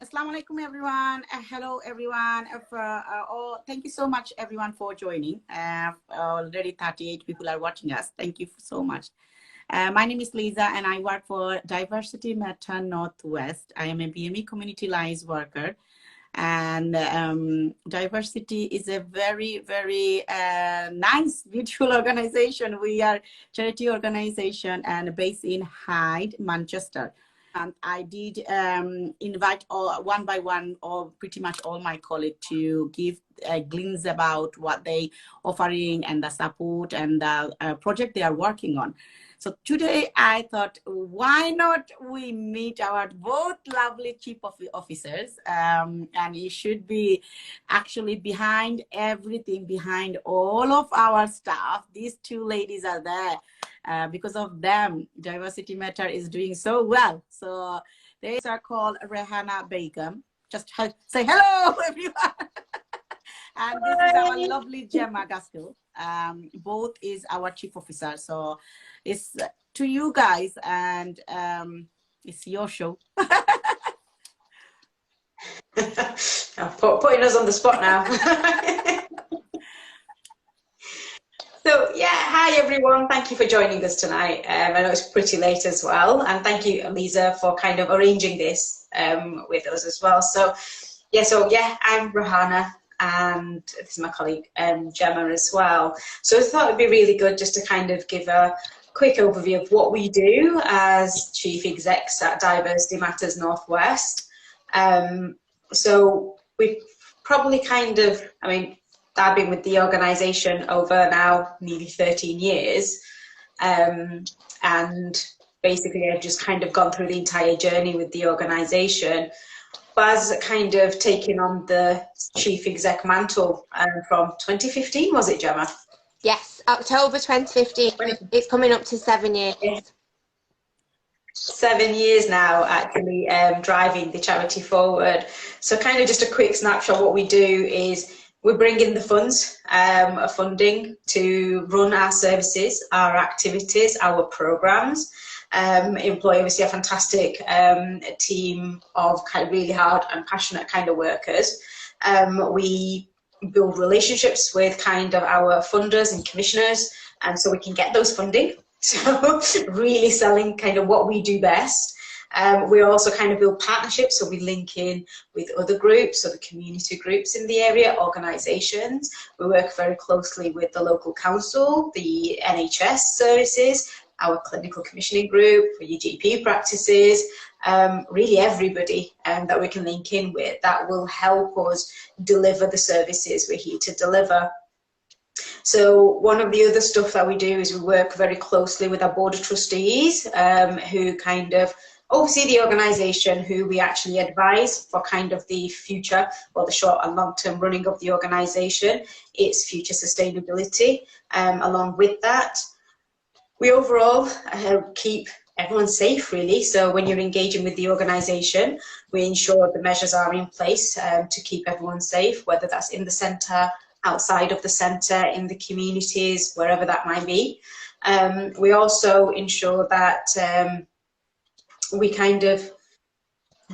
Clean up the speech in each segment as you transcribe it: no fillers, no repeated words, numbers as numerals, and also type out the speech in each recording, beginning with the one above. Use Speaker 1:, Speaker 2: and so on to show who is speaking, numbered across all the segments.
Speaker 1: Assalamu alaikum, everyone. Hello, everyone. Thank you so much, everyone, for joining. Already 38 people are watching us. Thank you so much. My name is Lisa, and I work for Diversity Matter Northwest. I am a BME community liaison worker. And diversity is a very, very nice, beautiful organization. We are a charity organization and based in Hyde, Manchester. And I did invite one by one, or pretty much all my colleagues to give a glimpse about what they offering and the support and the project they are working on. So today I thought, why not we meet our both lovely chief officers, and you should be actually behind everything, behind all of our staff. These two ladies are there. Because of them, Diversity Matter is doing so well. So they are called Rehena, Begum. Just say hello, everyone. And this is our lovely Gemma, Gaskell. Both is our chief officer. So it's to you guys, and it's your show.
Speaker 2: Putting us on the spot now. So yeah, hi everyone. Thank you for joining us tonight. I know it's pretty late as well, and thank you, Lisa, for kind of arranging this with us as well. So yeah, I'm Rehena, and this is my colleague Gemma as well. So I thought it'd be really good just to kind of give a quick overview of what we do as chief execs at Diversity Matters Northwest. So we've probably kind of, I've been with the organisation over now nearly 13 years, and basically I've just kind of gone through the entire journey with the organisation. But as kind of taking on the chief exec mantle from 2015, was it, Gemma?
Speaker 3: Yes, October 2015. It's coming up to 7 years.
Speaker 2: Yes. 7 years now, actually, driving the charity forward. So kind of just a quick snapshot. What we do is we bring in the funds, funding to run our services, our activities, our programs. Employ obviously a fantastic team of kind of really hard and passionate kind of workers. We build relationships with kind of our funders and commissioners, and so we can get those funding. So really selling kind of what we do best. We also kind of build partnerships, so we link in with other groups, other community groups in the area, organisations. We work very closely with the local council, the NHS services, our clinical commissioning group, for your GP practices, really everybody that we can link in with that will help us deliver the services we're here to deliver. So one of the other stuff that we do is we work very closely with our board of trustees, who kind of oversee the organisation, who we actually advise for kind of the future or the short and long term running of the organisation, its future sustainability. Along with that, we overall keep everyone safe, really. So when you're engaging with the organisation, we ensure the measures are in place to keep everyone safe, whether that's in the centre, outside of the centre, in the communities, wherever that might be. We also ensure that we kind of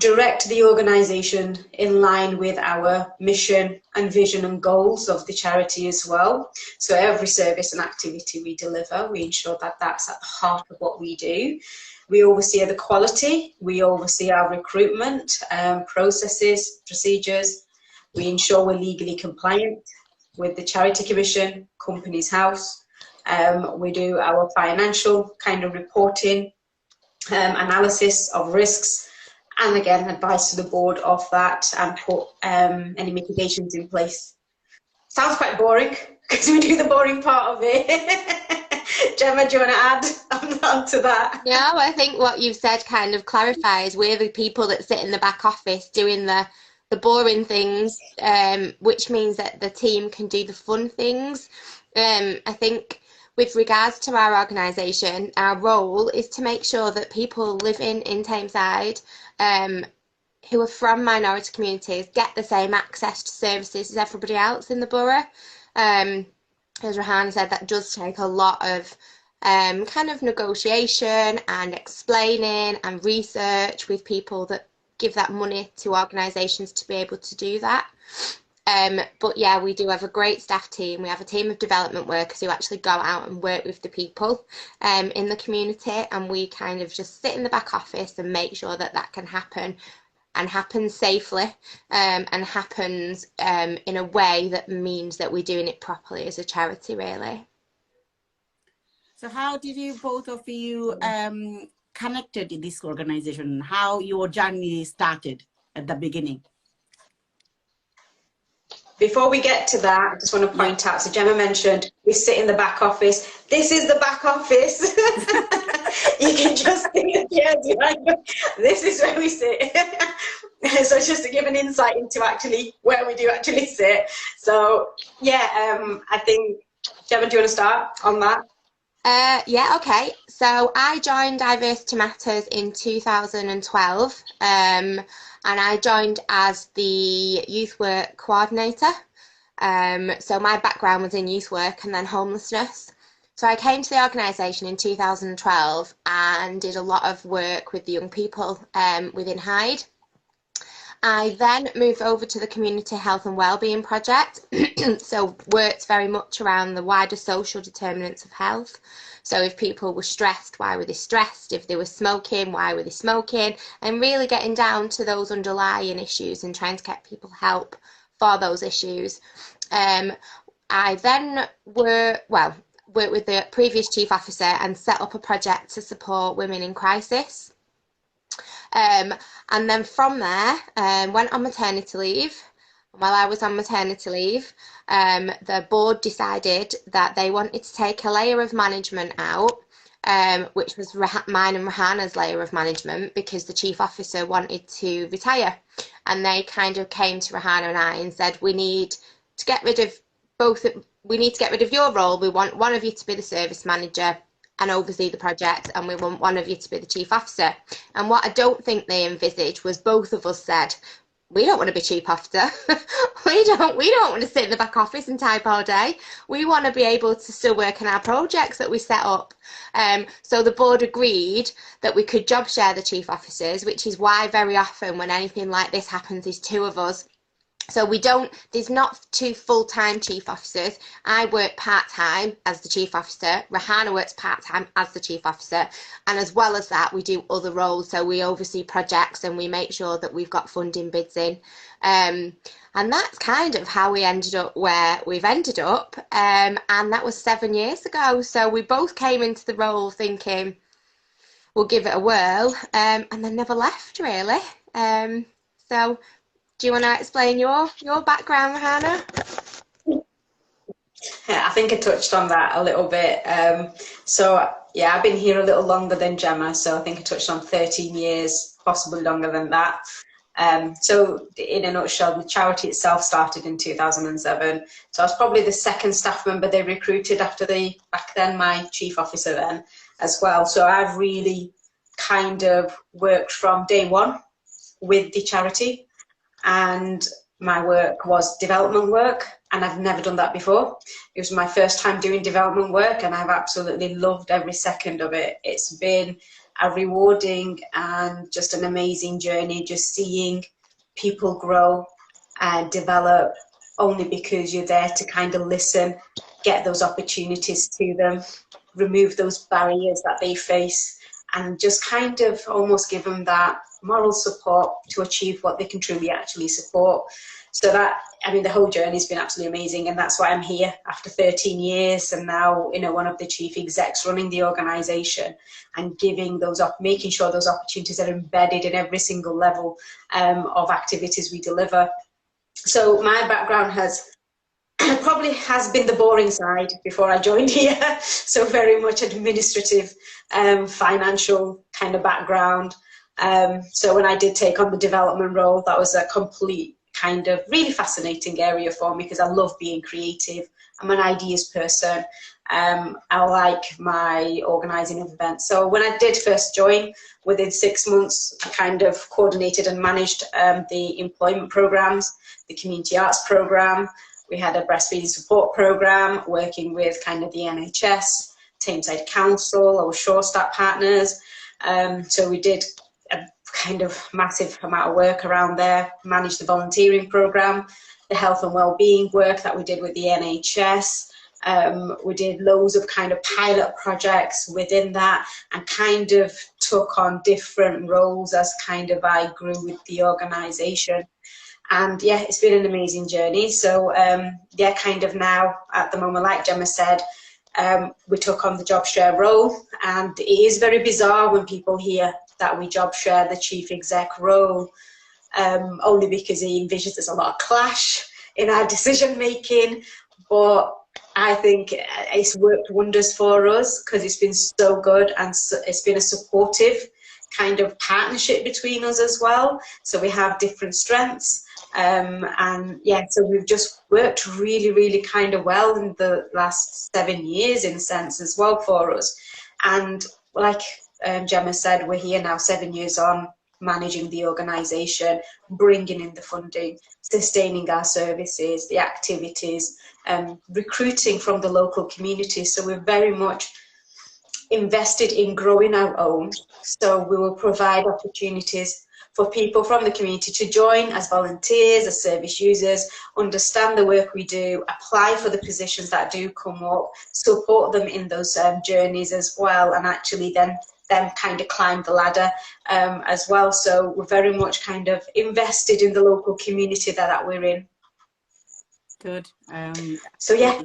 Speaker 2: direct the organisation in line with our mission and vision and goals of the charity as well. So every service and activity we deliver, we ensure that that's at the heart of what we do. We oversee the quality, we oversee our recruitment, processes, procedures. We ensure we're legally compliant with the Charity Commission, Companies House. We do our financial kind of reporting, analysis of risks, and again advice to the board of that, and put any mitigations in place. Sounds quite boring because we do the boring part of it. Gemma, do you want to add on to that?
Speaker 3: Yeah, well, I think what you've said kind of clarifies we're the people that sit in the back office doing the boring things, which means that the team can do the fun things. I think with regards to our organisation, our role is to make sure that people living in Tameside who are from minority communities get the same access to services as everybody else in the borough. As Rehena said, that does take a lot of kind of negotiation and explaining and research with people that give that money to organisations to be able to do that. But yeah, we do have a great staff team. We have a team of development workers who actually go out and work with the people in the community, and we kind of just sit in the back office and make sure that that can happen and happens safely, and happens in a way that means that we're doing it properly as a charity, really.
Speaker 1: So how did you, both of you, connected in this organization? How your journey started at the beginning?
Speaker 2: Before we get to that, I just want to point out, so Gemma mentioned we sit in the back office. This is the back office. You can just see the chairs behind us. This is where we sit. So just to give an insight into actually where we do actually sit. So yeah, I think, Gemma, do you want to start on that?
Speaker 3: Yeah, okay. So I joined Diversity Matters in 2012, and I joined as the youth work coordinator. So my background was in youth work and then homelessness. So I came to the organisation in 2012 and did a lot of work with the young people within Hyde. I then moved over to the Community Health and Wellbeing Project, so worked very much around the wider social determinants of health. So if people were stressed, why were they stressed? If they were smoking, why were they smoking? And really getting down to those underlying issues and trying to get people help for those issues. I then worked with the previous chief officer and set up a project to support women in crisis. And then from there, went on maternity leave. While I was on maternity leave, the board decided that they wanted to take a layer of management out, which was mine and Rehena's layer of management, because the chief officer wanted to retire. And they kind of came to Rehena and I and said, we need to get rid of your role. We want one of you to be the service manager and oversee the project, and we want one of you to be the chief officer. And what I don't think they envisaged was both of us said, we don't want to be chief officer. we don't want to sit in the back office and type all day. We want to be able to still work on our projects that we set up. So the board agreed that we could job share the chief officers, which is why very often when anything like this happens, there's two of us. So there's not two full-time chief officers. I work part-time as the chief officer. Rehena works part-time as the chief officer. And as well as that, we do other roles. So we oversee projects and we make sure that we've got funding bids in. And that's kind of how we ended up where we've ended up. And that was 7 years ago. So we both came into the role thinking, we'll give it a whirl, and then never left, really. So do you want to explain your background, Rehena?
Speaker 2: Yeah, I think I touched on that a little bit. So yeah, I've been here a little longer than Gemma, so I think I touched on 13 years, possibly longer than that. So in a nutshell, the charity itself started in 2007. So I was probably the second staff member they recruited after back then, my chief officer then as well. So I've really kind of worked from day one with the charity. And my work was development work, and I've never done that before. It was my first time doing development work, and I've absolutely loved every second of it. It's been a rewarding and just an amazing journey, just seeing people grow and develop, only because you're there to kind of listen, get those opportunities to them, remove those barriers that they face, and just kind of almost give them that moral support to achieve what they can truly actually support. So that, I mean, the whole journey has been absolutely amazing, and that's why I'm here after 13 years and now, you know, one of the chief execs running the organisation and giving those up, making sure those opportunities are embedded in every single level of activities we deliver. So my background probably has been the boring side before I joined here. So very much administrative, financial kind of background. So when I did take on the development role, that was a complete kind of really fascinating area for me, because I love being creative. I'm an ideas person. I like my organising of events. So when I did first join, within 6 months, I kind of coordinated and managed the employment programmes, the community arts programme. We had a breastfeeding support programme working with kind of the NHS, Tameside Council, our Shore Staff partners. So we did a kind of massive amount of work around there, managed the volunteering program, the health and well-being work that we did with the NHS. We did loads of kind of pilot projects within that, and kind of took on different roles as kind of I grew with the organisation. And yeah, it's been an amazing journey. So yeah, kind of now at the moment, like Gemma said, we took on the job share role, and it is very bizarre when people hear that we job share the chief exec role, only because he envisions there's a lot of clash in our decision making. But I think it's worked wonders for us because it's been so good, and it's been a supportive kind of partnership between us as well. So we have different strengths. And yeah, so we've just worked really, really kind of well in the last 7 years in a sense as well for us. And like Gemma said, we're here now 7 years on, managing the organisation, bringing in the funding, sustaining our services, the activities, recruiting from the local community. So we're very much invested in growing our own. So we will provide opportunities for people from the community to join as volunteers, as service users, understand the work we do, apply for the positions that do come up, support them in those journeys as well, and actually then kind of climb the ladder as well. So we're very much kind of invested in the local community that we're in.
Speaker 1: Good.
Speaker 2: So yeah,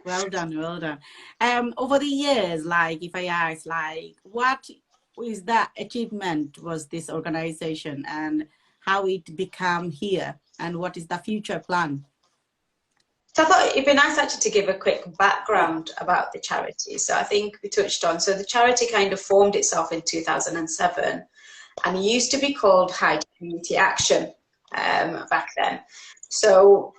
Speaker 1: well done, well done. Over the years, like if I ask, like what is that achievement was this organization, and how it became here, and what is the future plan?
Speaker 2: So I thought it'd be nice actually to give a quick background about the charity. So I think we touched on, so the charity kind of formed itself in 2007, and it used to be called Hyde Community Action back then. So,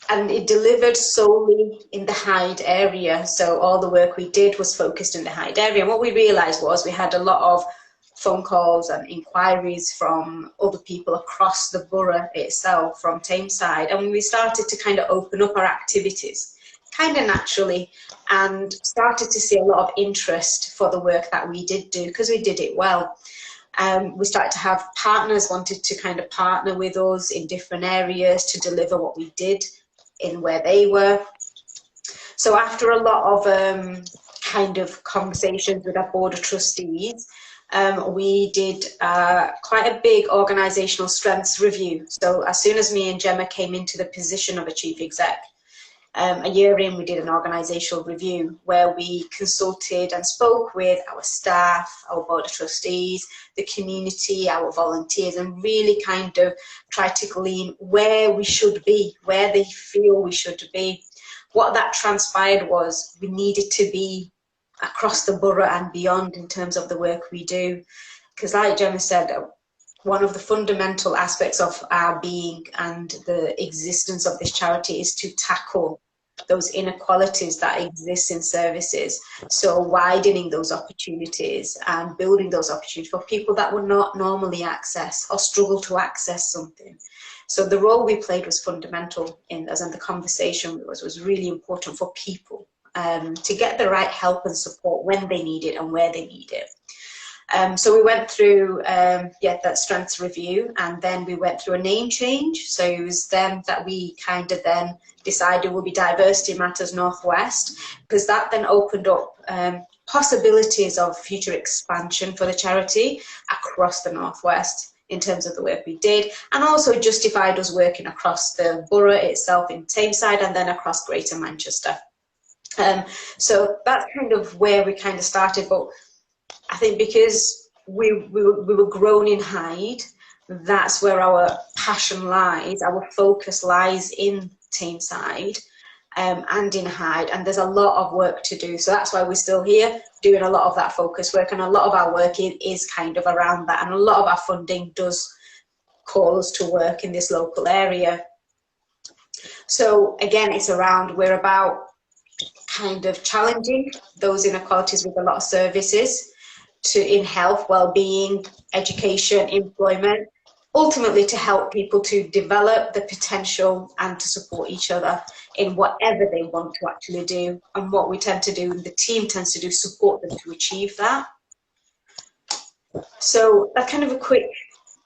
Speaker 2: and it delivered solely in the Hyde area. So all the work we did was focused in the Hyde area. And what we realised was we had a lot of phone calls and inquiries from other people across the borough itself, from Tameside. And we started to kind of open up our activities kind of naturally, and started to see a lot of interest for the work that we did do, because we did it well. We started to have partners wanted to kind of partner with us in different areas to deliver what we did in where they were. So after a lot of kind of conversations with our board of trustees, we did quite a big organisational strengths review. So as soon as me and Gemma came into the position of a chief exec, a year in, we did an organisational review where we consulted and spoke with our staff, our board of trustees, the community, our volunteers, and really kind of tried to glean where we should be, where they feel we should be. What that transpired was we needed to be across the borough and beyond in terms of the work we do. Because like Gemma said, one of the fundamental aspects of our being and the existence of this charity is to tackle those inequalities that exist in services. So widening those opportunities and building those opportunities for people that would not normally access or struggle to access something. So the role we played was fundamental in us, and the conversation was really important for people to get the right help and support when they need it and where they need it. So we went through that strengths review, and then we went through a name change. So it was then that we kind of then decided would be Diversity Matters Northwest, because that then opened up possibilities of future expansion for the charity across the Northwest in terms of the work we did, and also justified us working across the borough itself in Tameside and then across Greater Manchester. So that's kind of where we kind of started. But I think because we were grown in Hyde, that's where our passion lies, our focus lies in Tameside and in Hyde, and there's a lot of work to do. So that's why we're still here doing a lot of that focus work, and a lot of our work is kind of around that, and a lot of our funding does call us to work in this local area. So again, it's around, we're about kind of challenging those inequalities with a lot of services in health, well-being, education, employment, ultimately to help people to develop the potential and to support each other in whatever they want to actually do. And what we tend to do, and the team tends to do, support them to achieve that. So that's kind of a quick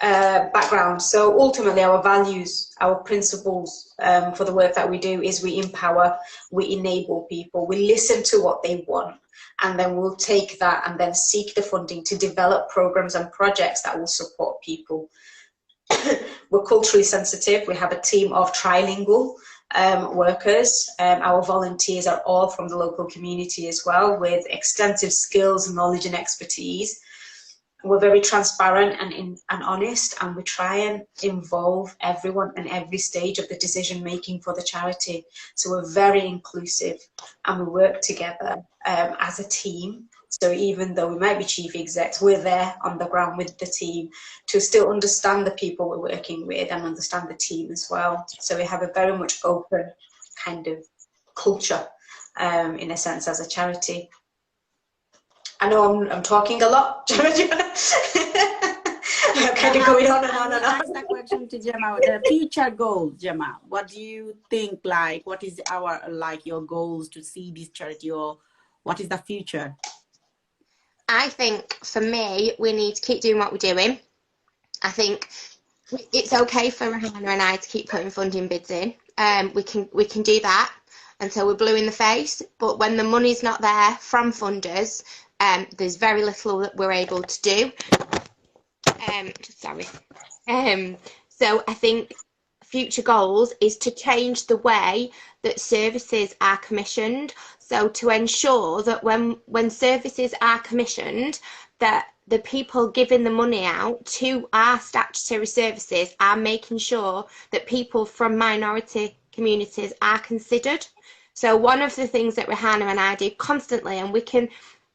Speaker 2: background. So ultimately our values, our principles for the work that we do is we empower, we enable people, we listen to what they want, and then we'll take that and then seek the funding to develop programs and projects that will support people. We're culturally sensitive. We have a team of trilingual workers. Our volunteers are all from the local community as well, with extensive skills, knowledge and expertise. We're very transparent and honest, and we try and involve everyone in every stage of the decision making for the charity. So we're very inclusive, and we work together as a team. So even though we might be chief execs, we're there on the ground with the team to still understand the people we're working with and understand the team as well. So we have a very much open kind of culture in a sense as a charity. I know I'm talking a lot. I'm kind of going on and on and on.
Speaker 1: Ask that question to Gemma. The future goals, Gemma. What do you think? Like, what is our your goals to see this charity, or what is the future?
Speaker 3: I think for me, we need to keep doing what we're doing. I think it's okay for Rehena and I to keep putting funding bids in. We can do that until we're blue in the face. But when the money's not there from funders, there's very little that we're able to do. So I think future goals is to change the way that services are commissioned. So to ensure that when services are commissioned, that the people giving the money out to our statutory services are making sure that people from minority communities are considered. So one of the things that Rehena and I do constantly, and we can,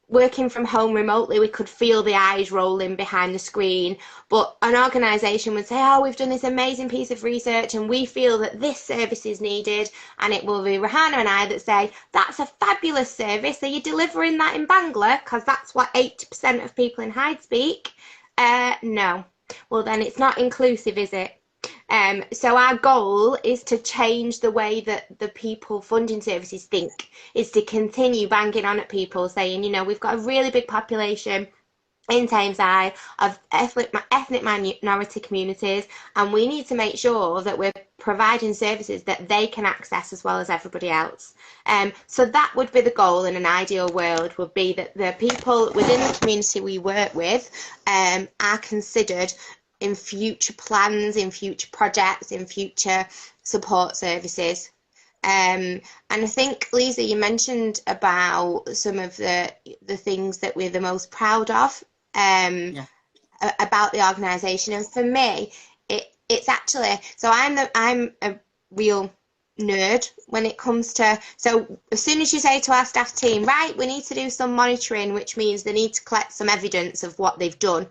Speaker 3: working from home remotely, we could feel the eyes rolling behind the screen, but an organisation would say, oh, we've done this amazing piece of research and we feel that this service is needed, and it will be Rehena and I that say, that's a fabulous service, are you delivering that in Bangla? Because that's what 80% of people in Hyde speak. No. Well, then it's not inclusive, is it? So our goal is to change the way that the people funding services think, is to continue banging on at people saying, you know, we've got a really big population in Tameside of ethnic minority communities, and we need to make sure that we're providing services that they can access as well as everybody else. So that would be the goal in an ideal world, would be that the people within the community we work with are considered in future plans, in future projects, in future support services. And I think, Lisa, you mentioned about some of the things that we're the most proud of about the organisation. And for me, it's actually, so I'm a real nerd when it comes to, so as soon as you say to our staff team, right, we need to do some monitoring, which means they need to collect some evidence of what they've done,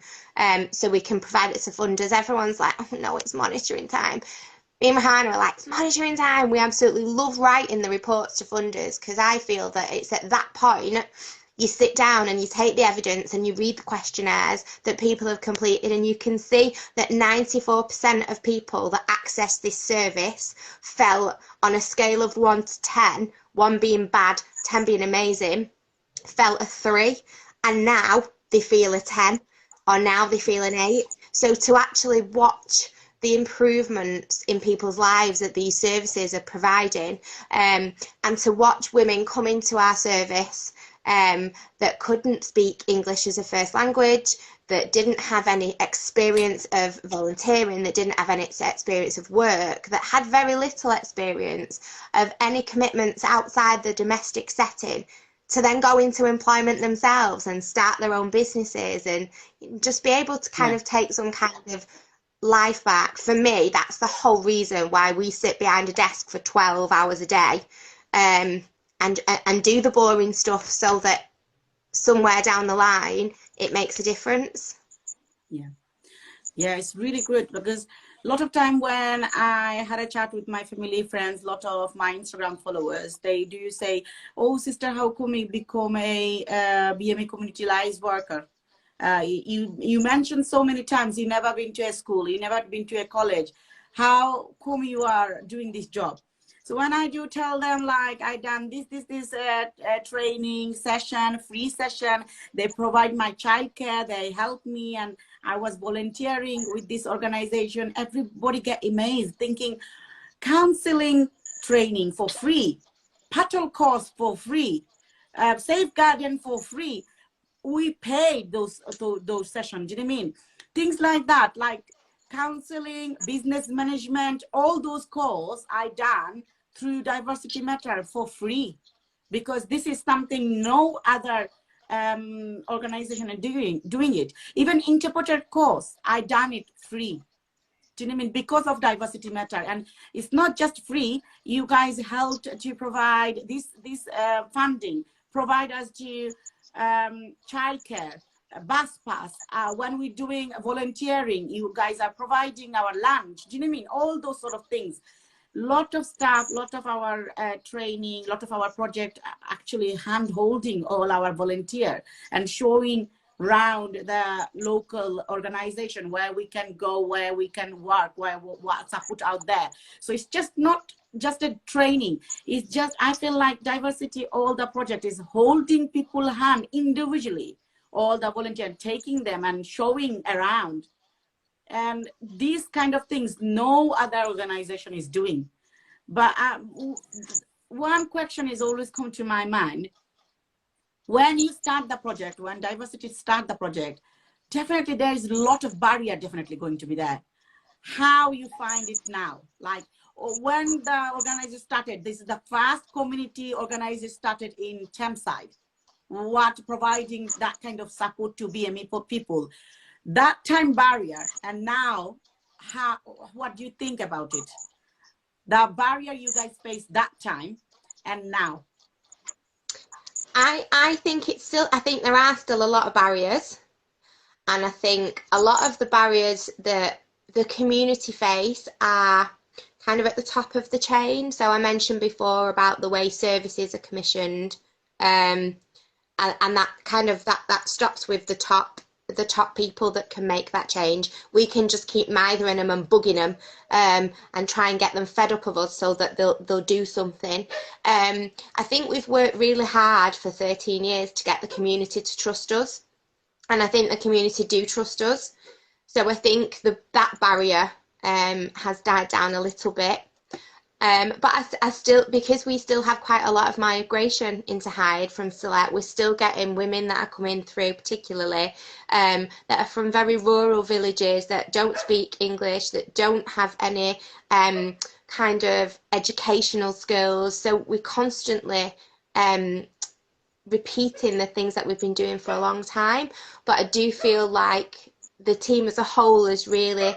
Speaker 3: so we can provide it to funders, everyone's like, oh no, it's monitoring time. Me and Rehena are like, it's monitoring time. We absolutely love writing the reports to funders, because I feel that it's at that point you sit down and you take the evidence and you read the questionnaires that people have completed, and you can see that 94% of people that access this service fell on a scale of 1 to 10, 1 being bad, 10 being amazing, fell a 3, and now they feel a 10, or now they feel an 8. So to actually watch the improvements in people's lives that these services are providing, and to watch women come into our service that couldn't speak English as a first language, that didn't have any experience of volunteering, that didn't have any experience of work, that had very little experience of any commitments outside the domestic setting, to then go into employment themselves and start their own businesses and just be able to kind of take some kind of life back. For me, that's the whole reason why we sit behind a desk for 12 hours a day, and do the boring stuff, so that somewhere down the line it makes a difference.
Speaker 1: Yeah, it's really good, because a lot of time when I had a chat with my family, friends, a lot of my Instagram followers, they do say, oh sister, how come you become a BMA community lives worker? You mentioned so many times you never been to a school, you never been to a college. How come you are doing this job? So when I do tell them, like, I done this training session, free session, they provide my childcare, they help me, and I was volunteering with this organization, everybody get amazed, thinking counseling training for free, patrol course for free, safeguarding for free. We paid those sessions. Do you know what I mean? Things like that, like counseling, business management, all those courses I done through Diversity Matter for free, because this is something no other organization are doing it. Even interpreter course, I done it free. Do you know what I mean? Because of Diversity Matter. And it's not just free. You guys helped to provide this funding, provide us to childcare, bus pass. When we're doing volunteering, you guys are providing our lunch. Do you know what I mean? All those sort of things. Lot of stuff, lot of our training, lot of our project actually hand-holding all our volunteer and showing around the local organization where we can go, where we can work, where what's put out there. So it's just not just a training. It's just, I feel like diversity, all the project is holding people hand individually, all the volunteer, taking them and showing around. And these kind of things no other organization is doing. But one question is always come to my mind. When you start the project, when diversity start the project, definitely there is a lot of barrier definitely going to be there. How you find it now? Like when the organization started, this is the first community organization started in Thameside, what providing that kind of support to BME for people. That time barrier, and now, what do you think about it? The barrier you guys faced that time and now.
Speaker 3: I think it's still, I think there are still a lot of barriers, and I think a lot of the barriers that the community face are kind of at the top of the chain. So I mentioned before about the way services are commissioned, and that kind of that stops with the top people that can make that change. We can just keep mithering them and bugging them, and try and get them fed up of us so that they'll do something. I think we've worked really hard for 13 years to get the community to trust us, and I think the community do trust us. So I think that barrier has died down a little bit. But I still, because we still have quite a lot of migration into Hyde from Select, we're still getting women that are coming through, particularly that are from very rural villages that don't speak English, that don't have any kind of educational skills. So we're constantly repeating the things that we've been doing for a long time. But I do feel like the team as a whole is really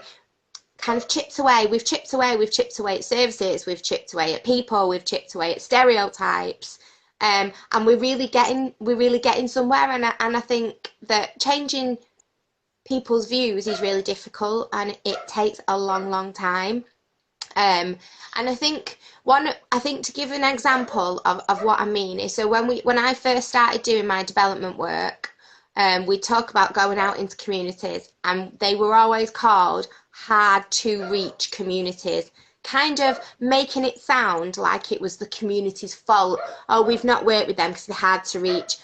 Speaker 3: kind of chipped away. We've chipped away at services, we've chipped away at people, we've chipped away at stereotypes, and we're really getting somewhere. And I think that changing people's views is really difficult, and it takes a long time. And I think to give an example of what I mean is, so when I first started doing my development work, we talk about going out into communities, and they were always called hard to reach communities, kind of making it sound like it was the community's fault. Oh, we've not worked with them because they're hard to reach.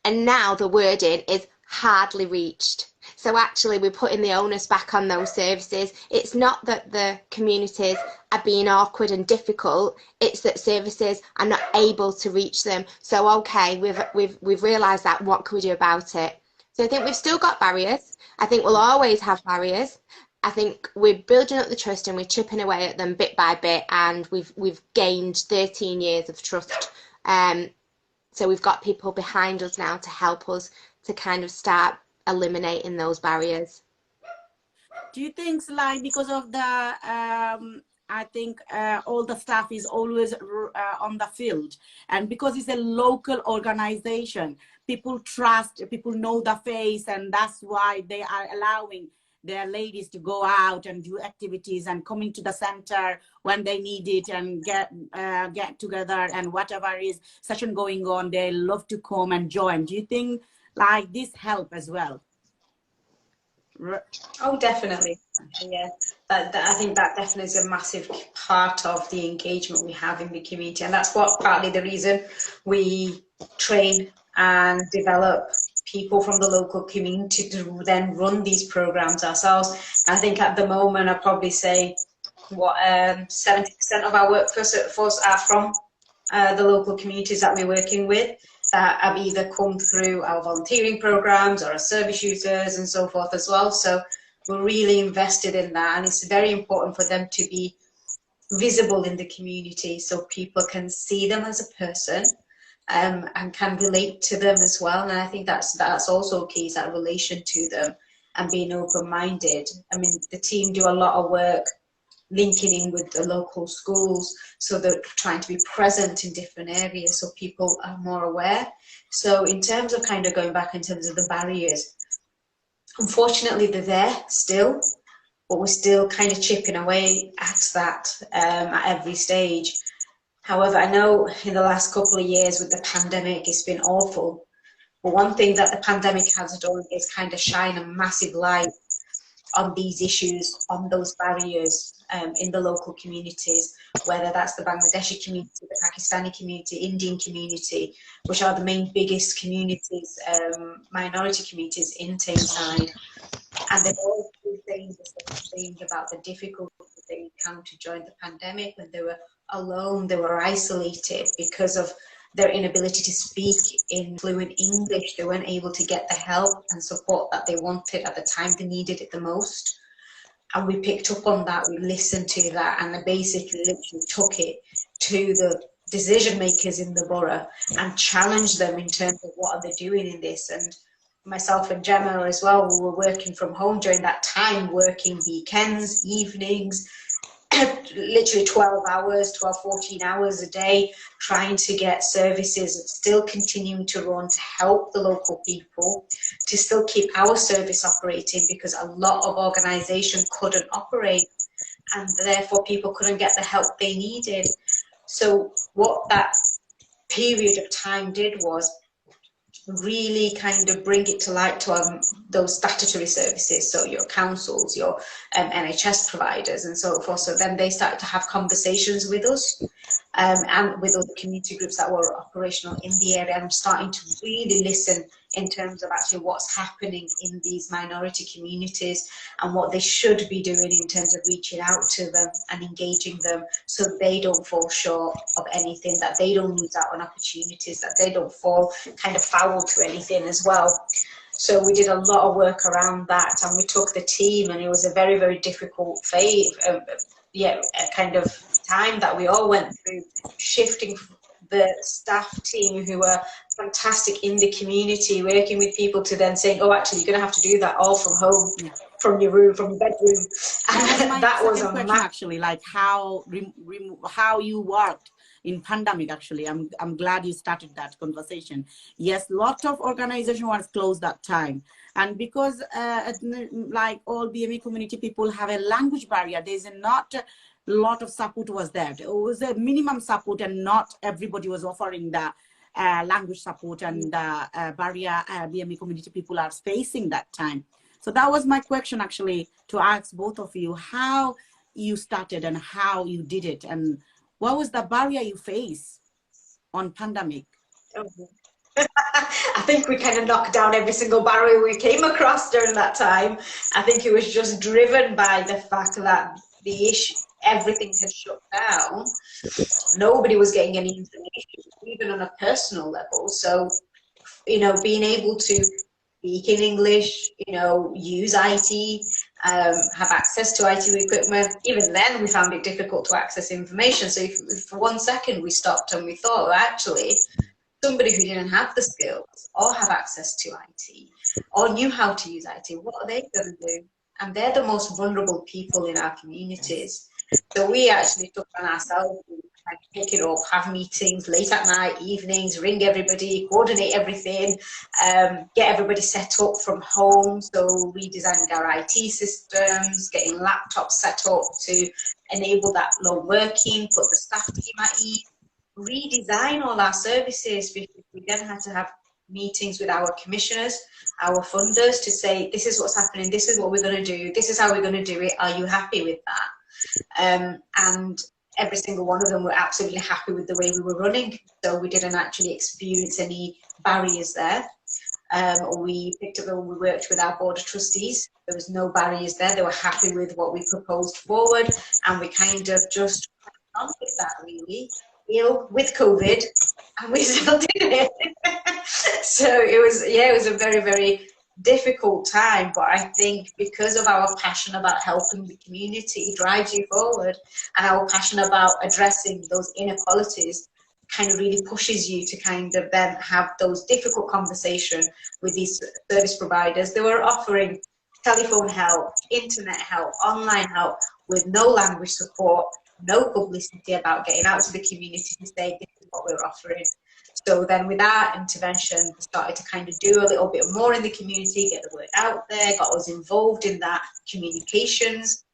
Speaker 3: And now the wording is hardly reached. So actually we're putting the onus back on those services. It's not that the communities are being awkward and difficult, it's that services are not able to reach them. So okay, we've realised that, what can we do about it? So I think we've still got barriers. I think we'll always have barriers. I think we're building up the trust and we're chipping away at them bit by bit, and we've gained 13 years of trust. So we've got people behind us now to help us to kind of start eliminating those barriers.
Speaker 1: Do you think, like, because of the I think all the staff is always on the field, and because it's a local organization, people trust, people know the face, and that's why they are allowing their ladies to go out and do activities and coming to the center when they need it and get together, and whatever is session going on, they love to come and join. Do you think like this help as well?
Speaker 2: Oh, definitely. Yeah, I think that definitely is a massive part of the engagement we have in the community, and that's what partly the reason we train and develop people from the local community to then run these programs ourselves. I think at the moment I'd probably say what 70% of our workforce are from the local communities that we're working with, that have either come through our volunteering programs or our service users and so forth as well. So we're really invested in that, and it's very important for them to be visible in the community so people can see them as a person, and can relate to them as well. And I think that's also key, is that relation to them and being open-minded. I mean, the team do a lot of work linking in with the local schools, so they're trying to be present in different areas so people are more aware. So in terms of kind of going back in terms of the barriers, unfortunately they're there still, but we're still kind of chipping away at that at every stage. However, I know in the last couple of years with the pandemic, it's been awful. But one thing that the pandemic has done is kind of shine a massive light on these issues, on those barriers in the local communities, whether that's the Bangladeshi community, the Pakistani community, Indian community, which are the main biggest communities, minority communities in Tameside. And they've all been saying the same thing about the difficulties they encountered during the pandemic, when they were alone, they were isolated because of their inability to speak in fluent English. They weren't able to get the help and support that they wanted at the time they needed it the most. And we picked up on that, we listened to that, and I basically literally took it to the decision makers in the borough and challenged them in terms of what are they doing in this. And myself and Gemma as well, we were working from home during that time, working weekends, evenings, literally 12 hours, 14 hours a day, trying to get services still continuing to run to help the local people, to still keep our service operating, because a lot of organisations couldn't operate and therefore people couldn't get the help they needed. So what that period of time did was really kind of bring it to light to those statutory services, so your councils, your NHS providers and so forth. So then they started to have conversations with us and with other community groups that were operational in the area, and starting to really listen in terms of actually what's happening in these minority communities and what they should be doing in terms of reaching out to them and engaging them, so they don't fall short of anything, that they don't lose out on opportunities, that they don't fall kind of foul to anything as well. So we did a lot of work around that, and we took the team, and it was a very, very difficult phase, kind of time that we all went through, shifting the staff team who were fantastic in the community, working with people, to then saying, oh, actually, you're going to have to do that all from home, from your room, from your bedroom. And that was a
Speaker 1: question, actually, like how you worked in pandemic. Actually, I'm glad you started that conversation. Yes, lot of organization was closed that time, and because like all BME community people have a language barrier, there's not lot of support was there. It was a minimum support, and not everybody was offering the language support and barrier BME community people are facing that time. So that was my question, actually, to ask both of you, how you started and how you did it, and what was the barrier you face on pandemic?
Speaker 2: I think we kind of knocked down every single barrier we came across during that time. I think it was just driven by the fact that the issue, everything had shut down. Nobody was getting any information, even on a personal level. So, you know, being able to speak in English, you know, use IT, have access to IT equipment, even then we found it difficult to access information. So if for 1 second we stopped and we thought, well, actually, somebody who didn't have the skills or have access to IT or knew how to use IT, what are they going to do? And they're the most vulnerable people in our communities. So we actually took on ourselves to pick it up, have meetings late at night, evenings, ring everybody, coordinate everything, get everybody set up from home. So redesigning our IT systems, getting laptops set up to enable that low working, put the staff team at ease, redesign all our services, because we then had to have meetings with our commissioners, our funders, to say, this is what's happening, this is what we're going to do, this is how we're going to do it, are you happy with that? And every single one of them were absolutely happy with the way we were running, so we didn't actually experience any barriers there. We picked up when we worked with our board of trustees, there was no barriers there, they were happy with what we proposed forward, and we kind of just went on with that, really, with COVID, and we still did it. So it was a very, very difficult time, but I think because of our passion about helping the community, it drives you forward, and our passion about addressing those inequalities kind of really pushes you to kind of then have those difficult conversations with these service providers. They were offering telephone help, internet help, online help with no language support, no publicity about getting out to the community to say this is what we're offering. So then with our intervention, we started to kind of do a little bit more in the community, get the word out there, got us involved in that communications,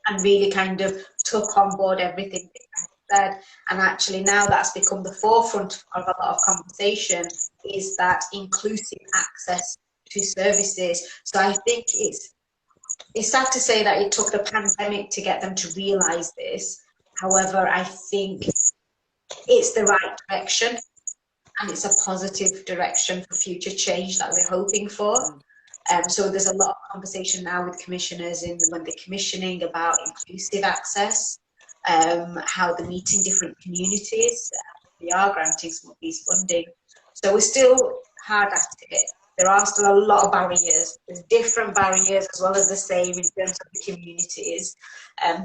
Speaker 2: and really kind of took on board everything that said. And actually now that's become the forefront of a lot of conversation, is that inclusive access to services. So I think it's sad to say that it took the pandemic to get them to realise this. However, I think it's the right direction, and it's a positive direction for future change that we're hoping for. So there's a lot of conversation now with commissioners when they're commissioning about inclusive access, how they're meeting different communities. We are granting some of these funding. So we're still hard at it. There are still a lot of barriers. There's different barriers as well as the same in terms of the communities.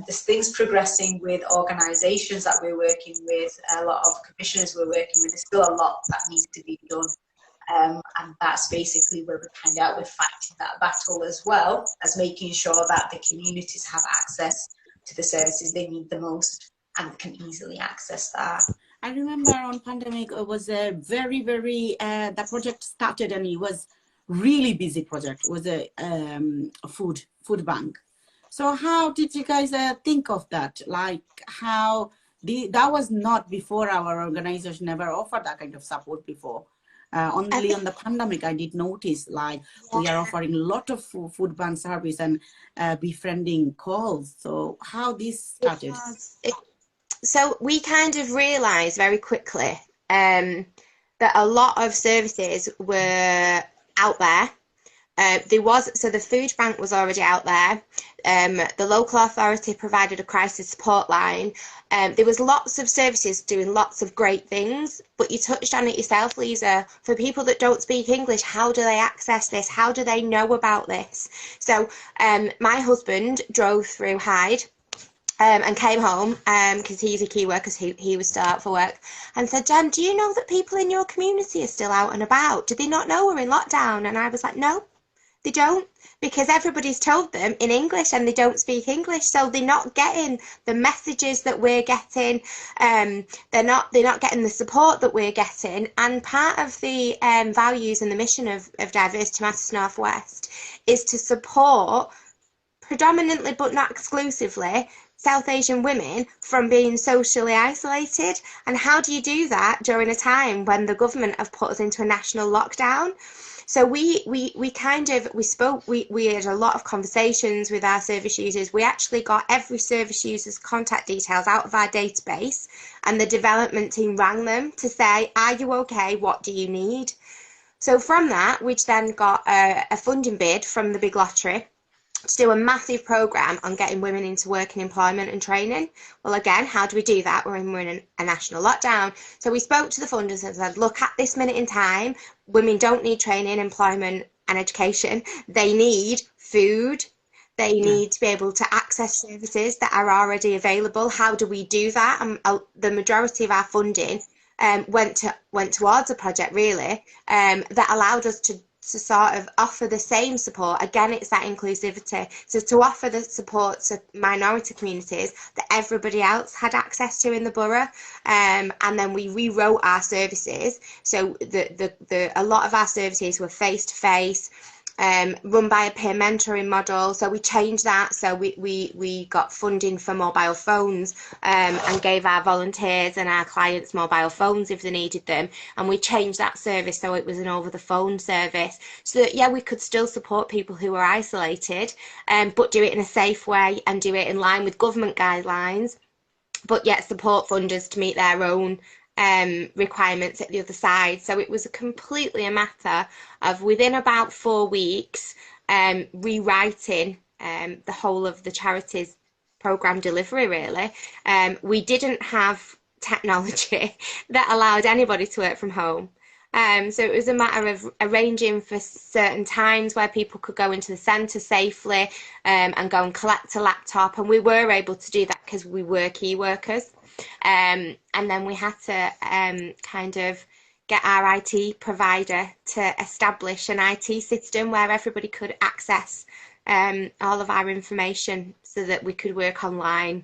Speaker 2: There's things progressing with organisations that we're working with, a lot of commissioners we're working with. There's still a lot that needs to be done. And that's basically where we're fighting that battle, as well as making sure that the communities have access to the services they need the most and can easily access that.
Speaker 1: I remember on pandemic, it was a very, very, the project started and it was really busy project. It was a food bank. So how did you guys think of that? Like how that was not before, our organization never offered that kind of support before. Only on the pandemic, I did notice like we are offering a lot of food bank service and befriending calls. So how this started?
Speaker 3: So we kind of realised very quickly that a lot of services were out there. So the food bank was already out there. The local authority provided a crisis support line. There was lots of services doing lots of great things, but you touched on it yourself, Lisa. For people that don't speak English, how do they access this? How do they know about this? So my husband drove through Hyde and came home because he's a key worker, so he was still out for work, and said, Jen, do you know that people in your community are still out and about? Do they not know we're in lockdown? And I was like, no, they don't, because everybody's told them in English and they don't speak English, so they're not getting the messages that we're getting. They're not getting the support that we're getting. And part of the values and the mission of Diversity Matters North West is to support predominantly but not exclusively South Asian women from being socially isolated. And how do you do that during a time when the government have put us into a national lockdown? So we spoke, we had a lot of conversations with our service users. We actually got every service user's contact details out of our database, and the development team rang them to say, are you okay? What do you need? So from that, we then got a funding bid from the big lottery to do a massive programme on getting women into work and employment and training. Well, again, how do we do that? We're in a national lockdown. So we spoke to the funders and said, look, at this minute in time, women don't need training, employment and education. They need food. They need to be able to access services that are already available. How do we do that? And the majority of our funding went towards a project, really, that allowed us to sort of offer the same support. Again, it's that inclusivity. So to offer the support to minority communities that everybody else had access to in the borough. And then we rewrote our services. So a lot of our services were face-to-face, run by a peer mentoring model. So we changed that. So we got funding for mobile phones, and gave our volunteers and our clients mobile phones if they needed them. And we changed that service so it was an over the phone service, so that, yeah, we could still support people who were isolated, but do it in a safe way and do it in line with government guidelines, but yet support funders to meet their own requirements at the other side. So it was completely a matter of, within about 4 weeks, rewriting the whole of the charities programme delivery, really. We didn't have technology that allowed anybody to work from home. So it was a matter of arranging for certain times where people could go into the centre safely, and go and collect a laptop. And we were able to do that because we were key workers. And then we had to kind of get our IT provider to establish an IT system where everybody could access all of our information so that we could work online.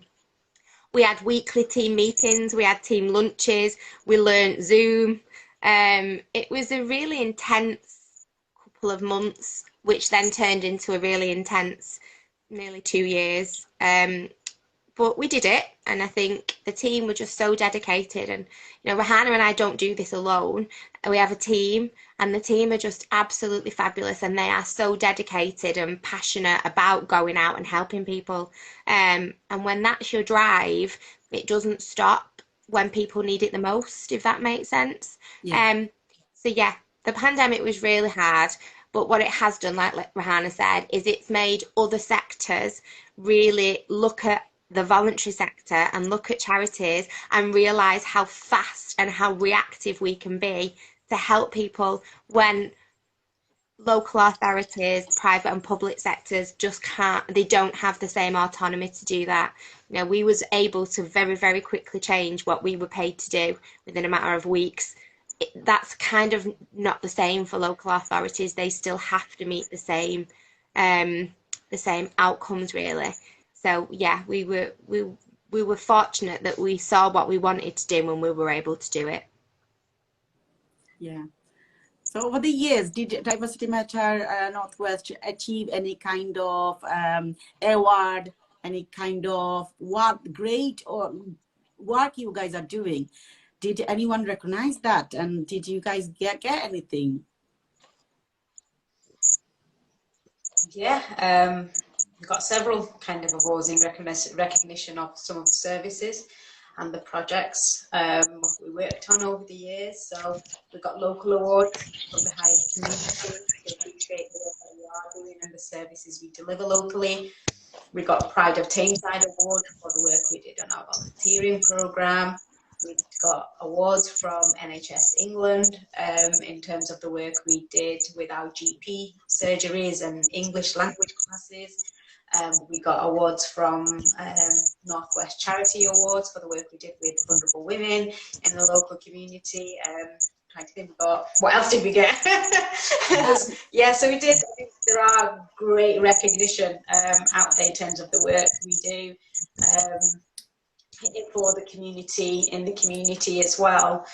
Speaker 3: We had weekly team meetings, we had team lunches, we learnt Zoom. It was a really intense couple of months, which then turned into a really intense nearly 2 years. But we did it, and I think the team were just so dedicated. And, you know, Rehena and I don't do this alone. We have a team, and the team are just absolutely fabulous, and they are so dedicated and passionate about going out and helping people. And when that's your drive, it doesn't stop when people need it the most, if that makes sense.
Speaker 1: Yeah.
Speaker 3: So yeah, the pandemic was really hard, but what it has done, like Rehena said, is it's made other sectors really look at the voluntary sector and look at charities and realise how fast and how reactive we can be to help people when local authorities, private and public sectors just can't, they don't have the same autonomy to do that. You know, we was able to very, very quickly change what we were paid to do within a matter of weeks. That's kind of not the same for local authorities. They still have to meet the same outcomes, really. So yeah, we were fortunate that we saw what we wanted to do when we were able to do it.
Speaker 1: Yeah. So over the years, did Diversity Matter Northwest achieve any kind of award, any kind of what great or work you guys are doing? Did anyone recognize that? And did you guys get anything?
Speaker 2: Yeah, we've got several kind of awards in recognition of some of the services and the projects we worked on over the years. So we've got local awards from the Hyde community to appreciate the work that we are doing and the services we deliver locally. We got Pride of Tameside Award for the work we did on our volunteering programme. We got awards from NHS England in terms of the work we did with our GP surgeries and English language classes. We got awards from Northwest Charity Awards for the work we did with vulnerable women in the local community. Trying to think about what else did we get? Yeah, so we did. I think there are great recognition out there in terms of the work we do for the community, in the community as well.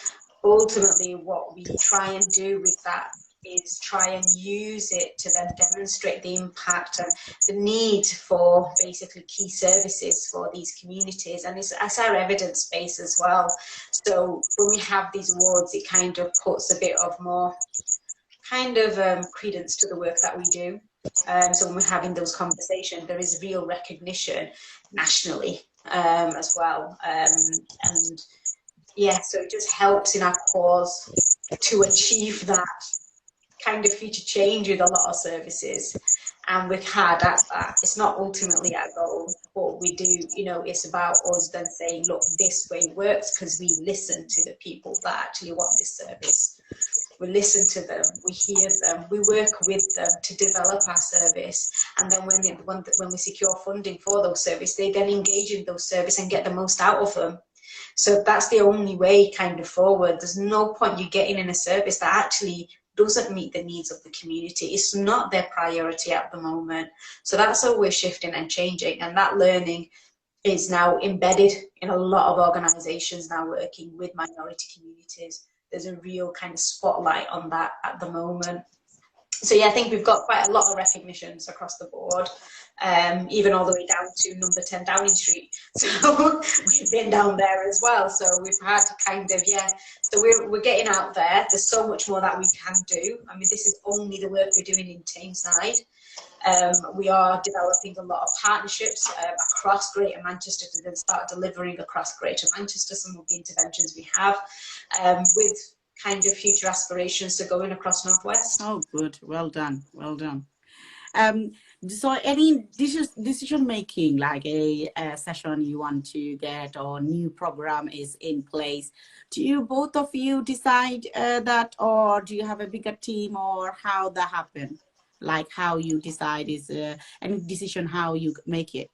Speaker 2: Ultimately, what we try and do with that is try and use it to then demonstrate the impact and the need for basically key services for these communities, and it's our evidence base as well. So when we have these awards, it kind of puts a bit of more kind of credence to the work that we do. So when we're having those conversations, there is real recognition nationally as well, and yeah, so it just helps in our cause to achieve that kind of future change with a lot of services. And we've had at that. It's not ultimately our goal, but we do, you know, it's about us then saying, look, this way works because we listen to the people that actually want this service. We listen to them, we hear them, we work with them to develop our service. And then when we secure funding for those services, they then engage in those services and get the most out of them. So that's the only way kind of forward. There's no point you getting in a service that actually doesn't meet the needs of the community. It's not their priority at the moment. So that's how we're shifting and changing. And that learning is now embedded in a lot of organisations now working with minority communities. There's a real kind of spotlight on that at the moment. So yeah, I think we've got quite a lot of recognitions across the board, even all the way down to number 10 Downing Street. So we've been down there as well. So we've had kind of, yeah, so we're getting out there. There's so much more that we can do. I mean, this is only the work we're doing in Tameside. We are developing a lot of partnerships across Greater Manchester to then start delivering across Greater Manchester some of the interventions we have, with kind of future aspirations to going across Northwest.
Speaker 1: Oh, good. Well done. Well done. So any decision making, like a session you want to get or new program is in place, do you both of you decide that, or do you have a bigger team, or how that happen? Like how you decide is any decision, how you make it?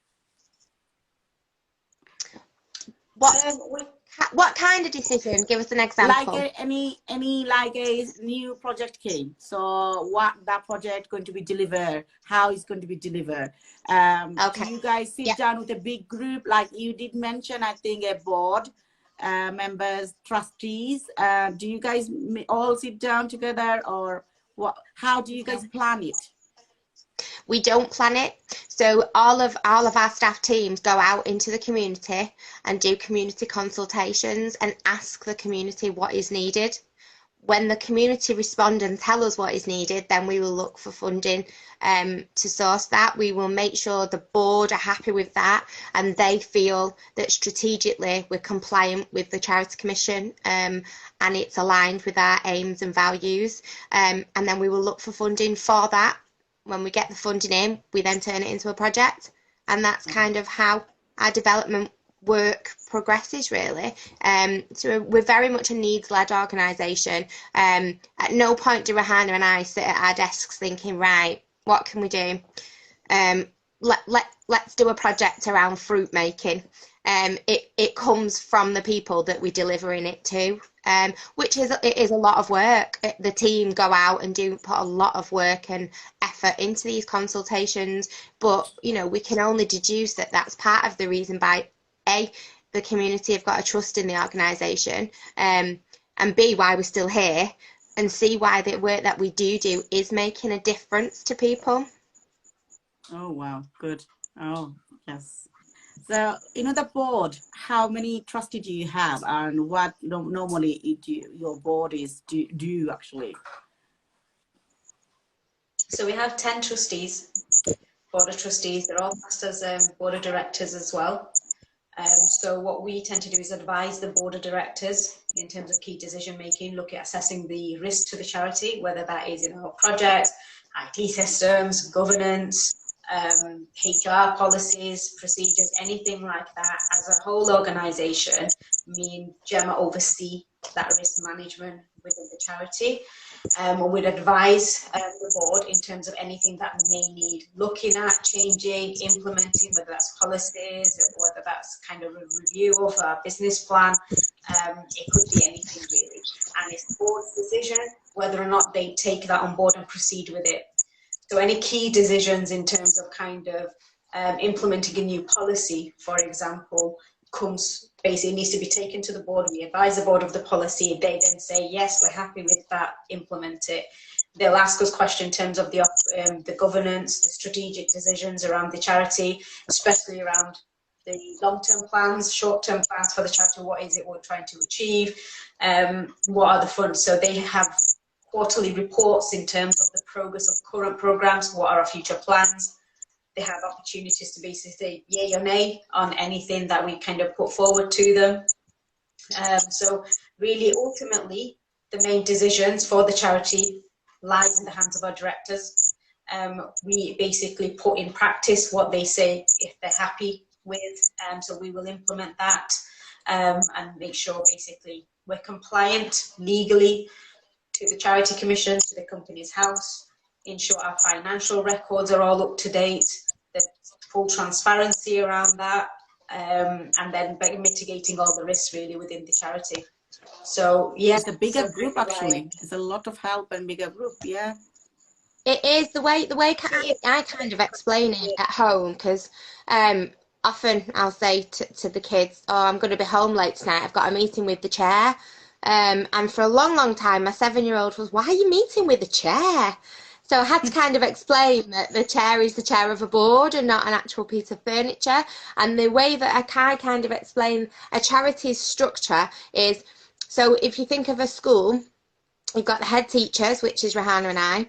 Speaker 3: What kind of decision? Give us an example.
Speaker 1: Like any like a new project came. So what that project going to be delivered? How it's going to be delivered?
Speaker 3: Okay.
Speaker 1: Do you guys sit down with a big group? Like you did mention, I think a board members, trustees. Do you guys all sit down together, or what? How do you guys plan it?
Speaker 3: We don't plan it. So all of our staff teams go out into the community and do community consultations and ask the community what is needed. When the community respond and tell us what is needed, then we will look for funding to source that. We will make sure the board are happy with that and they feel that strategically we're compliant with the Charity Commission and it's aligned with our aims and values. And then we will look for funding for that. When we get the funding in, we then turn it into a project. And that's kind of how our development work progresses, really. So we're very much a needs-led organisation. At no point do Rehena and I sit at our desks thinking, right, what can we do? Let's do a project around fruit making. It comes from the people that we're delivering it to, which is a lot of work. The team go out and put a lot of work and effort into these consultations, but we can only deduce that that's part of the reason by A, the community have got a trust in the organisation, and B, why we're still here, and C, why the work that we do is making a difference to people.
Speaker 1: Oh wow, good. Oh yes. So, the board, how many trustees do you have, and what normally your board is do actually?
Speaker 2: So we have 10 trustees, board of trustees. They're all passed as board of directors as well. So what we tend to do is advise the board of directors in terms of key decision making, look at assessing the risk to the charity, whether that is projects, IT systems, governance, HR policies, procedures, anything like that. As a whole organisation, me and Gemma oversee that risk management within the charity. We'd advise the board in terms of anything that may need looking at, changing, implementing, whether that's policies, or whether that's kind of a review of our business plan. It could be anything really. And it's the board's decision whether or not they take that on board and proceed with it. So any key decisions in terms of kind of implementing a new policy, for example, needs to be taken to the board. We advise the board of the policy. They then say, yes, we're happy with that, implement it. They'll ask us questions in terms of the governance, the strategic decisions around the charity, especially around the long-term plans, short-term plans for the charity. What is it we're trying to achieve? What are the funds? So they have quarterly reports in terms of the progress of current programs. What are our future plans? They have opportunities to basically say yay or nay on anything that we kind of put forward to them. So really, ultimately, the main decisions for the charity lies in the hands of our directors. We basically put in practice what they say if they're happy with, so we will implement that and make sure basically we're compliant legally to the Charity Commission, to the Companies House, ensure our financial records are all up to date, there's full transparency around that, and then mitigating all the risks really within the charity. So yeah,
Speaker 1: it's a bigger group actually. There's a lot of help and bigger group. Yeah,
Speaker 3: it is the way I kind of explain it at home, because often I'll say to the kids, oh, I'm going to be home late tonight, I've got a meeting with the chair. And for a long time, my 7-year-old was, why are you meeting with the chair? So I had to kind of explain that the chair is the chair of a board and not an actual piece of furniture. And the way that I kind of explain a charity's structure is, so if you think of a school, you've got the head teachers, which is Rehena and I,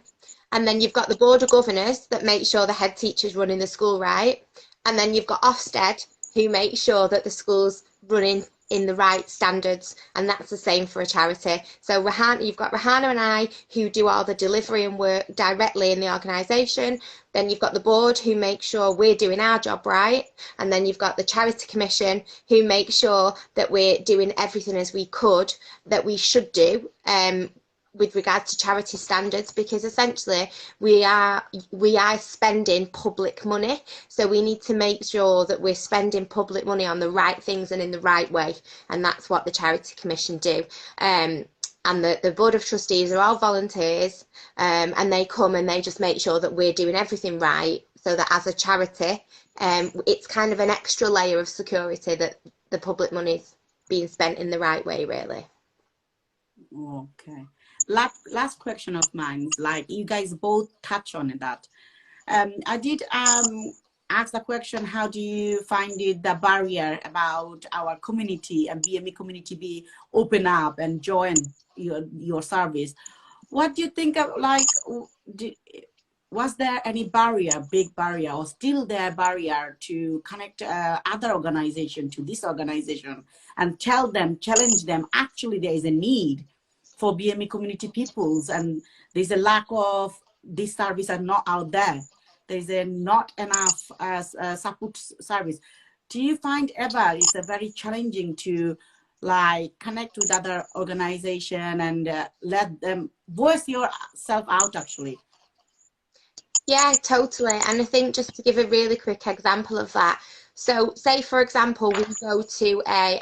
Speaker 3: and then you've got the board of governors that make sure the head teacher's running the school right, and then you've got Ofsted, who make sure that the school's running in the right standards, and that's the same for a charity. So you've got Rehena and I who do all the delivery and work directly in the organisation, then you've got the board who make sure we're doing our job right, and then you've got the charity commission who make sure that we're doing everything as we could, that we should do, with regards to charity standards, because essentially we are spending public money, so we need to make sure that we're spending public money on the right things and in the right way, and that's what the charity commission do. And the board of trustees are all volunteers, and they come and they just make sure that we're doing everything right, so that as a charity, it's kind of an extra layer of security that the public money's being spent in the right way, really.
Speaker 1: Okay. Last question of mine is, like, you guys both touch on that. I did ask the question, how do you find it, the barrier about our community and BME community be open up and join your service? What do you think of, like, was there any barrier, big barrier, or still there barrier to connect other organization to this organization and challenge them, actually there is a need for BME community peoples, and there's a lack of this service are not out there. There's not enough support service. Do you find ever it's a very challenging to, like, connect with other organization and let them voice yourself out, actually?
Speaker 3: Yeah, totally. And I think, just to give a really quick example of that, so say for example we go to a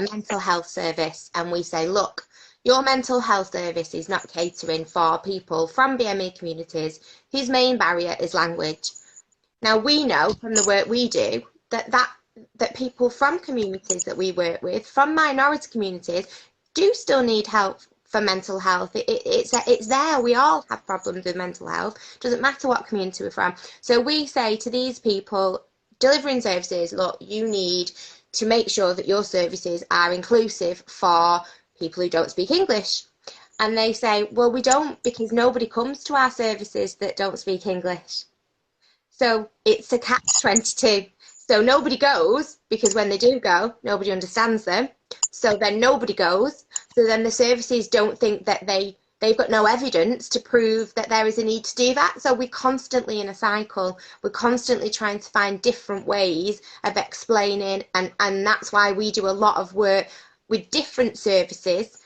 Speaker 3: mental health service and we say, look, your mental health service is not catering for people from BME communities whose main barrier is language. Now, we know from the work we do that people from communities that we work with, from minority communities, do still need help for mental health. It's there. We all have problems with mental health. Doesn't matter what community we're from. So we say to these people delivering services, look, you need to make sure that your services are inclusive for people who don't speak English. And they say, well, we don't, because nobody comes to our services that don't speak English. So it's a catch-22. So nobody goes, because when they do go, nobody understands them. So then nobody goes. So then the services don't think that they've got no evidence to prove that there is a need to do that. So we're constantly in a cycle. We're constantly trying to find different ways of explaining, and that's why we do a lot of work with different services,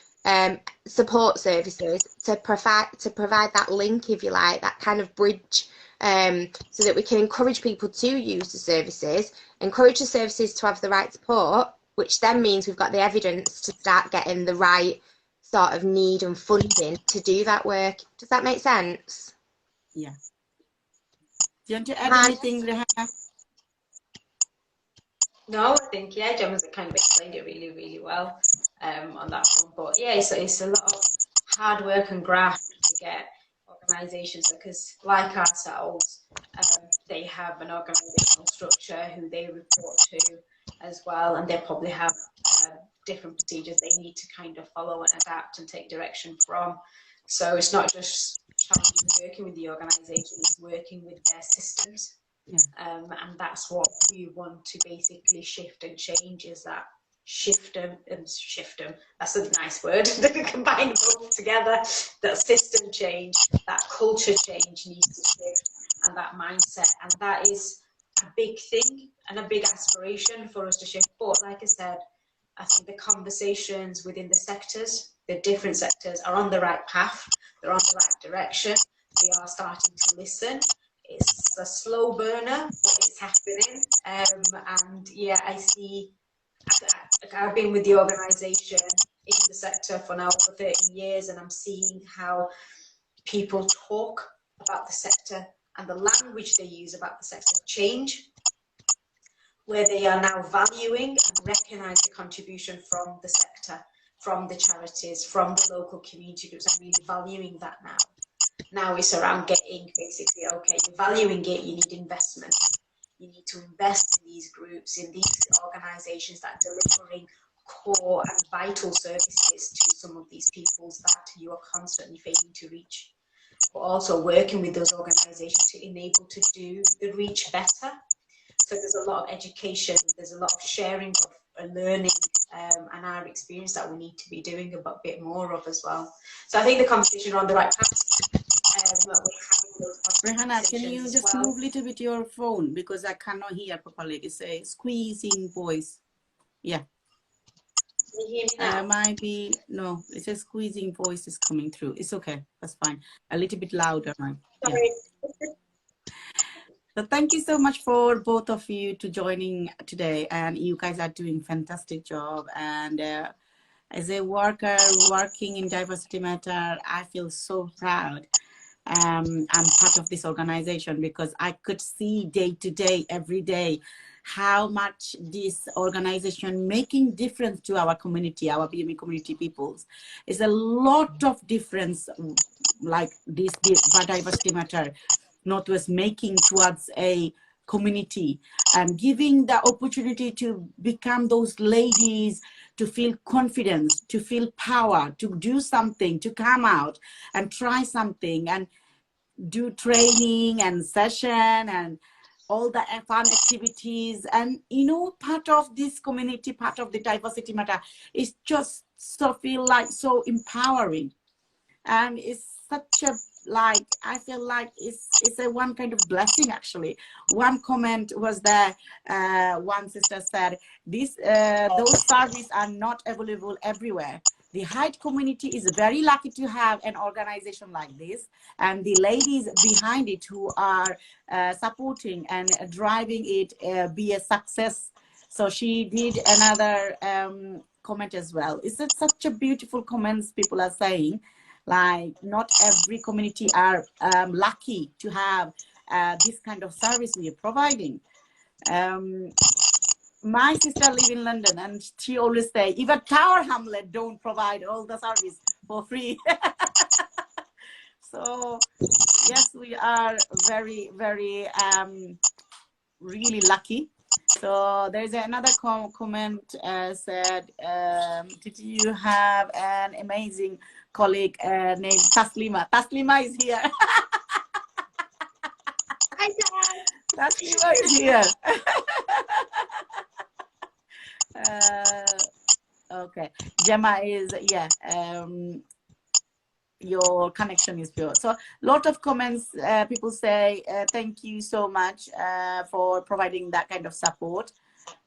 Speaker 3: support services, to provide that link, if you like, that kind of bridge, so that we can encourage people to use the services, encourage the services to have the right support, which then means we've got the evidence to start getting the right sort of need and funding to do that work. Does that make sense?
Speaker 1: Yeah. Do you want to add anything, Rehena?
Speaker 2: No, I think, yeah, Gemma's kind of explained it really, really well on that one. But yeah, it's a lot of hard work and graft to get organisations, because like ourselves, they have an organisational structure who they report to as well, and they probably have different procedures they need to kind of follow and adapt and take direction from. So it's not just working with the organisation, it's working with their systems.
Speaker 1: Yeah.
Speaker 2: And that's what we want to basically shift and change, is that shift them. That's a nice word. Combine both together. That system change, that culture change needs to shift, and that mindset. And that is a big thing and a big aspiration for us to shift. But like I said, I think the conversations within the sectors, the different sectors, are on the right path. They're on the right direction. They are starting to listen. It's a slow burner, but it's happening. And yeah, I've been with the organisation in the sector for now over 30 years, and I'm seeing how people talk about the sector and the language they use about the sector change, where they are now valuing and recognise the contribution from the sector, from the charities, from the local community groups, and really valuing that now. Now it's around getting basically, okay, you're valuing it, you need investment. You need to invest in these groups, in these organisations that are delivering core and vital services to some of these peoples that you are constantly failing to reach. But also working with those organisations to enable to do the reach better. So there's a lot of education, there's a lot of sharing of learning and our experience that we need to be doing a bit more of as well. So I think the conversation are on the right path.
Speaker 1: Rehena, can you just move a little bit your phone, because I cannot hear properly. It's a squeezing voice. Yeah.
Speaker 2: Can you hear me now?
Speaker 1: Might be, no, it's a squeezing voice is coming through. It's okay, that's fine. A little bit louder, right?
Speaker 2: Sorry.
Speaker 1: Yeah. So thank you so much for both of you to joining today, and you guys are doing fantastic job. And as a worker working in Diversity Matter, I feel so proud. I'm part of this organization because I could see day to day, every day, how much this organization making difference to our community, our BME community peoples. It's a lot of difference, like this Diversity Matter Northwest making towards a community and giving the opportunity to become those ladies, to feel confidence, to feel power, to do something, to come out and try something and do training and session and all the fun activities. And you know, part of this community, part of the Diversity Matter is just so feel like so empowering, and it's such a, like, I feel like it's a one kind of blessing. Actually, one comment was there, one sister said this those services are not available everywhere. The Hyde community is very lucky to have an organization like this, and the ladies behind it who are supporting and driving it be a success. So she did another comment as well. It's such a beautiful comments people are saying, like not every community are lucky to have this kind of service we are providing. My sister live in London, and she always say even Tower Hamlet don't provide all the service for free. So yes, we are very, very really lucky. So there's another comment said, did you have an amazing colleague named Taslima? Taslima is here.
Speaker 3: Hi, Dad.
Speaker 1: Taslima is here. Okay, Gemma is, yeah, your connection is pure. So a lot of comments, people say thank you so much for providing that kind of support.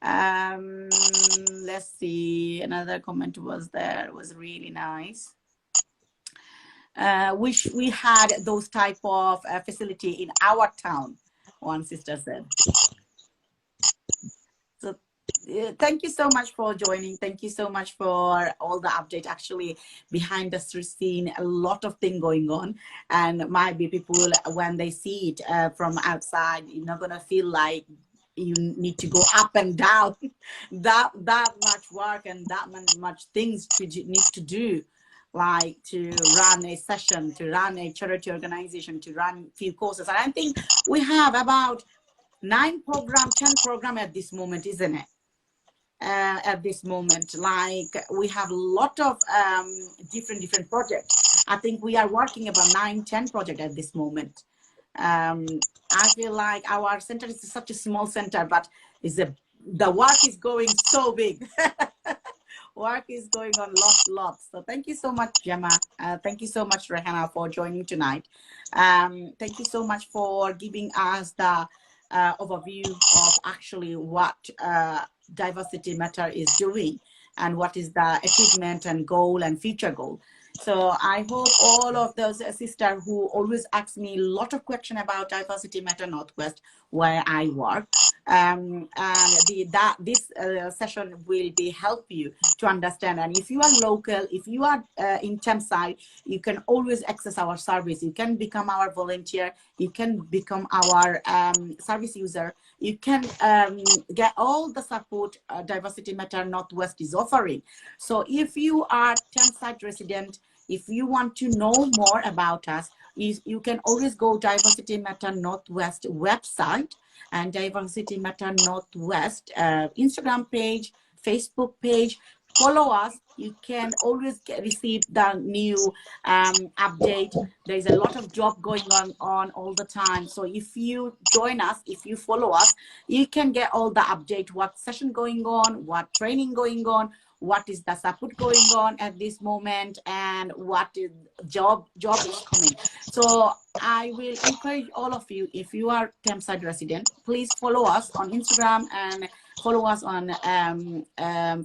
Speaker 1: Let's see, another comment was there, it was really nice. Wish we had those type of facility in our town, one sister said. So thank you so much for joining. Thank you so much for all the update. Actually, behind the scene, a lot of things going on, and might be people when they see it from outside, you're not gonna feel like you need to go up and down. that much work and that much things to need to do, like to run a session, to run a charity organization, to run few courses. And I think we have about 9 program, 10 program at this moment, isn't it? At this moment, like we have a lot of different projects. I think we are working about 9-10 projects at this moment. I feel like our center is such a small center, but the work is going so big. Work is going on lots. So thank you so much, Gemma. Thank you so much, Rehena, for joining tonight. Thank you so much for giving us the overview of actually what Diversity Matter is doing and what is the achievement and goal and future goal. So I hope all of those sisters who always ask me a lot of questions about Diversity Matter Northwest, where I work, and this session will be help you to understand. And if you are local, if you are in Thameside, you can always access our service. You can become our volunteer. You can become our service user. You can get all the support Diversity Matter Northwest is offering. So if you are Thameside resident, if you want to know more about us, you can always go Diversity Matter Northwest website and Diversity Matter Northwest Instagram page, Facebook page. Follow us. You can always receive the new update. There is a lot of job going on all the time. So if you join us, if you follow us, you can get all the update, what session going on, what training going on, what is the support going on at this moment, and what is job is coming. So I will encourage all of you, if you are Thameside resident, please follow us on Instagram and follow us on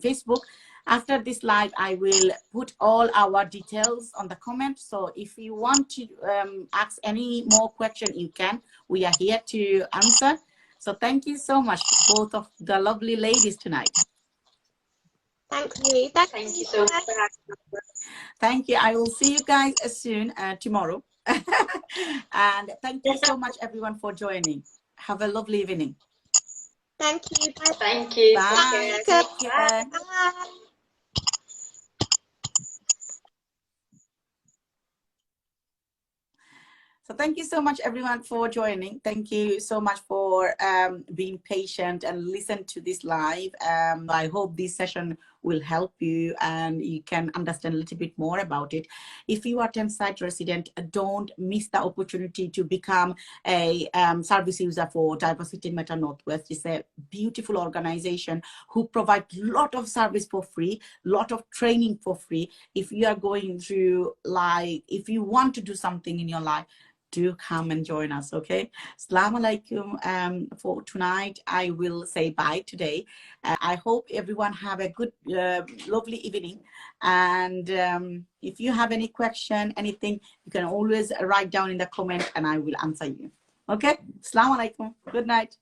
Speaker 1: Facebook. After this live, I will put all our details on the comment. So if you want to ask any more question, you can. We are here to answer. So thank you so much, both of the lovely ladies tonight.
Speaker 3: Thank you.
Speaker 2: Thank you so much.
Speaker 1: Thank you. I will see you guys soon tomorrow. And thank you so much, everyone, for joining. Have a lovely evening.
Speaker 3: Thank you. Bye.
Speaker 2: Thank you.
Speaker 1: Bye. Take care.
Speaker 3: Bye.
Speaker 1: So thank you so much, everyone, for joining. Thank you so much for being patient and listen to this live. I hope this session will help you and you can understand a little bit more about it. If you are Thameside resident, don't miss the opportunity to become a service user for Diversity Matter Northwest. It's a beautiful organization who provide a lot of service for free, lot of training for free. If you are going through, like, if you want to do something in your life, do come and join us, okay? Assalamu alaikum. For tonight, I will say bye today. I hope everyone have a good, lovely evening. And if you have any question, anything, you can always write down in the comment and I will answer you. Okay? Assalamu alaikum. Good night.